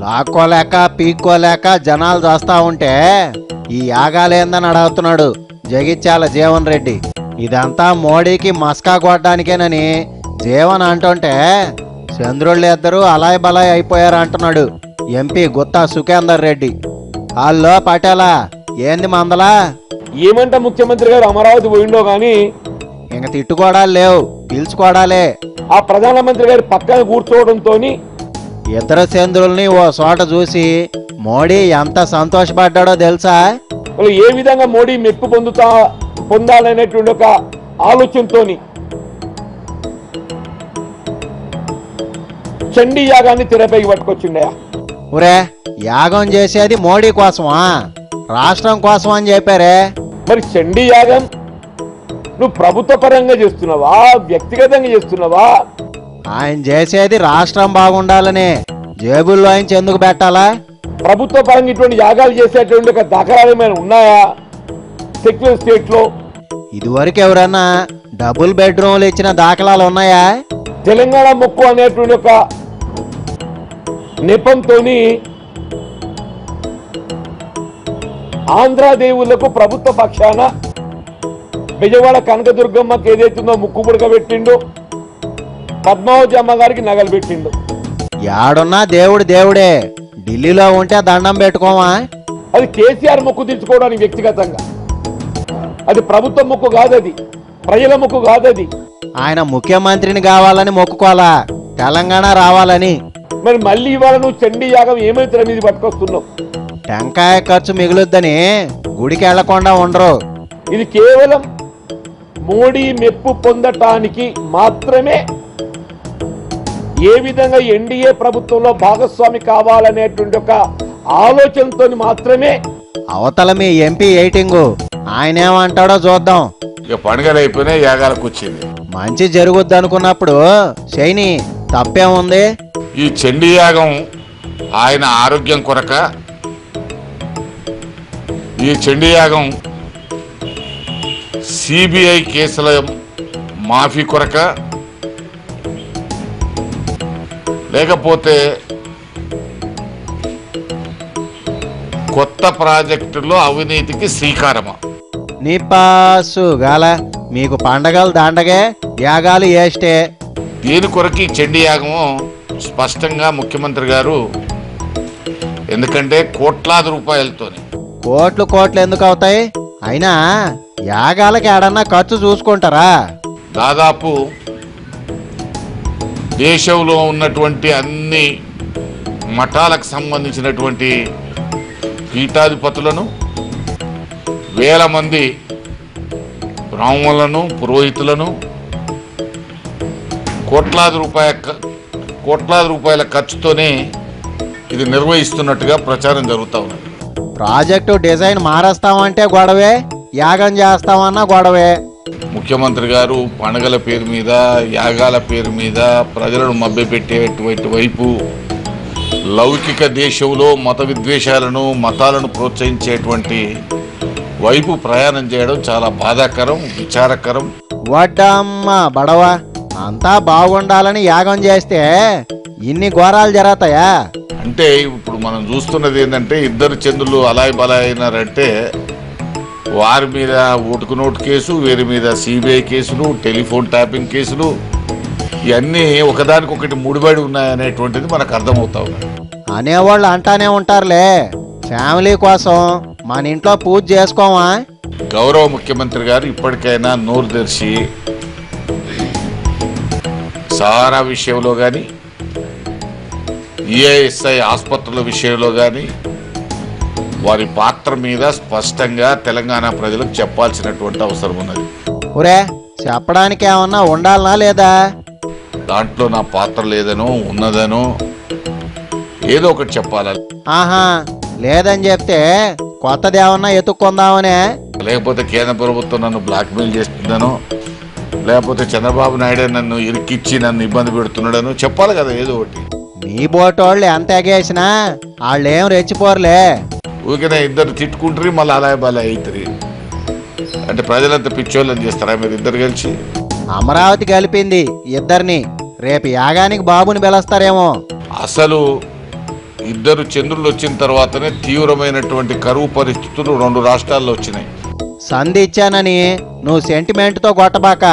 లాక్కోలేక పీక్కోలేక జనాలు చేస్తా ఉంటే ఈ యాగాలేందని అడుగుతున్నాడు జగిత్యాల జీవన్ రెడ్డి. ఇదంతా మోడీకి మస్కా కొట్టడానికేనని జీవన్ అంటుంటే చంద్రుళ్ళు ఇద్దరు అలాయ్ బలాయ్ అయిపోయారు అంటున్నాడు ఎంపీ గుత్తా సుఖేందర్ రెడ్డి. హలో పటేలా, ఏంది మందలా? ఏమంట ముఖ్యమంత్రి గారు అమరావతి పోయిండో గాని ఇంక తిట్టుకోవడాలు లేవు, పిలుచుకోవడాలే. ఆ ప్రధానమంత్రి గారి పక్కన కూర్చోవడంతో ఇద్దరు చంద్రుల్ని ఓ చోట చూసి మోడీ ఎంత సంతోషపడ్డాడో తెలుసా? ఏ విధంగా మోడీ మెప్పు పొందాలనేటువంటి ఒక ఆలోచనతో చండీ యాగాన్ని తెరపైకి పట్టుకొచ్చిండయా. ఒరే, యాగం చేసేది మోడీ కోసమా, రాష్ట్రం కోసం అని చెప్పారే. మరి చండీ యాగం నువ్వు ప్రభుత్వ పరంగా చేస్తున్నావా, వ్యక్తిగతంగా చేస్తున్నావా? ఆయన చేసేది రాష్ట్రం బాగుండాలని, జేబుల్లో ఆయన ఎందుకు పెట్టాలా? ప్రభుత్వ పరంగా ఇటువంటి యాగాలు చేసేటువంటి ఒక దాఖలాలు ఏమైనా ఉన్నాయా సెక్యులర్ స్టేట్ లో? ఇదివరకు ఎవరన్నా డబుల్ బెడ్రూమ్లు ఇచ్చిన దాఖలాలు ఉన్నాయా? తెలంగాణ మొక్కు అనేటువంటి ఒక నెపంతో ఆంధ్ర దేవుళ్లకు ప్రభుత్వ పక్షాన బెజవాడ కనకదుర్గమ్మకి ఏదైతుందో ముక్కు పుడక పెట్టిండు, పద్మావతి అమ్మగారికి నగలు పెట్టిండు. యాడున్నా దేవుడు దేవుడే, ఢిల్లీలో ఉంటే దండం పెట్టుకోమా? అది కేసీఆర్ మొక్కు తీర్చుకోవడానికి వ్యక్తిగతంగా, అది ప్రభుత్వ మొక్కు కాదు, అది ప్రజల మొక్కు కాదు. అది ఆయన ముఖ్యమంత్రిని కావాలని మొక్కుకోవాలా, తెలంగాణ రావాలని. మరి మళ్ళీ ఇవాళ నువ్వు చండీ యాగం ఏమైతే మీద పట్టుకొస్తున్నావు? టెంకాయ ఖర్చు మిగులుద్దని గుడికి వెళ్లకుండా ఉండరు. ఇది కేవలం మోడీ మెప్పు పొందటానికి మాత్రమే, ఏ విధంగా ఎన్డీఏ ప్రభుత్వంలో భాగస్వామి కావాలనేటువంటి ఒక ఆలోచనతో మాత్రమే. అవతల మీ ఎంపీ ఎయిటింగు, ఆయనేమంటాడో చూద్దాం. ఇక పండుగలు అయిపోయినాయి, యాగాలకు వచ్చింది. మంచి జరుగుద్ది అనుకున్నప్పుడు శైని తప్పేముంది? ఈ చండీ యాగం ఆయన ఆరోగ్యం కొరక, ఈ చండీ యాగం సిబిఐ కేసుల మాఫీ కొరక, లేకపోతే కొత్త ప్రాజెక్టులో అవినీతికి శ్రీకారమా? నీ పాసు గాల, మీకు పండగలు దండగే, యాగాలు ఏస్టే. దీని కొరకు ఈ చండీ యాగము స్పష్టంగా ముఖ్యమంత్రి గారు, ఎందుకంటే కోట్లాది రూపాయలతోని. కోట్లు కోట్లు ఎందుకు అవుతాయి? అయినా యాగాలకి ఏడన్నా ఖర్చు చూసుకుంటారా? దాదాపు దేశంలో ఉన్నటువంటి అన్ని మఠాలకు సంబంధించినటువంటి పీఠాధిపతులను, వేల మంది బ్రాహ్మణులను, పురోహితులను కోట్లాది రూపాయల ఖర్చుతోనే ఇది నిర్వహిస్తున్నట్టుగా ప్రచారం జరుగుతూ ఉన్నది. ప్రాజెక్టు డిజైన్ మారేస్తామంటే గొడవే, యాగం చేస్తామన్నా గొడవే. ముఖ్యమంత్రి గారు పండుగల పేరు మీద, యాగాల పేరు మీద ప్రజలను మభ్యపెట్టేటువంటి వైపు, లౌకిక దేశంలో మత విద్వేషాలను, మతాలను ప్రోత్సహించేటువంటి వైపు ప్రయాణం చేయడం చాలా బాధాకరం, విచారకరం. వడ్డమ్మ బడవ, అంతా బాగుండాలని యాగం చేస్తే ఇన్ని ఘోరాలు జరుగుతాయా? అంటే ఇప్పుడు మనం చూస్తున్నది ఏంటంటే, ఇద్దరు చంద్రులు అలాయ్ బలాయ్ అయినారంటే వారి మీద ఓటుకు నోటు కేసు, వీరి మీద సిబిఐ కేసులు, టెలిఫోన్ ట్యాపింగ్ కేసులు, ఇవన్నీ ఒకదానికొకటి ముడిపడి ఉన్నాయనేటువంటిది మనకు అర్థమవుతా ఉన్నది. అనేవాళ్ళు అంటానే ఉంటారులే, ఫ్యామిలీ కోసం మన ఇంట్లో పూజ చేసుకోమా? గౌరవ ముఖ్యమంత్రి గారు ఇప్పటికైనా నోరు తెరిచి సహారా విషయంలో కానీ, ఈఐఎస్ఐ ఆసుపత్రుల విషయంలో కానీ వారి పాత్ర మీద స్పష్టంగా తెలంగాణ ప్రజలకు చెప్పాల్సినటువంటి అవసరం ఉన్నది. ఒరే, చెప్పడానికి ఏమన్నా ఉండాలనా లేదా? దాంట్లో నా పాత్ర లేదనో ఉన్నదనో ఏదో ఒకటి చెప్పాలి. ఆహా, లేదని చెప్తే కొత్తది ఏమన్నా ఎత్తుక్కుందామనే? లేకపోతే కేంద్ర ప్రభుత్వం నన్ను బ్లాక్మెయిల్ చేస్తుందనో, లేకపోతే చంద్రబాబు నాయుడు నన్ను ఇరికిచ్చి నన్ను ఇబ్బంది పెడుతున్నాడనో చెప్పాలి కదా ఏదో ఒకటి. మీ బోటోళ్ళు ఎంత ఎగేసినా వాళ్ళేం రెచ్చిపోరులే. ఊరికే ఇద్దరు తిట్టుకుంటారు, మళ్ళీ అలాగే బాగా అవుతుంది. అంటే ప్రజలంతా పిచ్చోళ్ళని చేస్తారా మీరు ఇద్దరు కలిసి? అమరావతి కలిపింది ఇద్దరిని, రేపు యాగానికి బాబుని పిలుస్తారేమో. అసలు ఇద్దరు చంద్రులు వచ్చిన తర్వాతనే తీవ్రమైనటువంటి కరువు పరిస్థితులు 2 రాష్ట్రాల్లో వచ్చినాయి. సంధి ఇచ్చానని నువ్వు సెంటిమెంట్తో కొట్టబాక.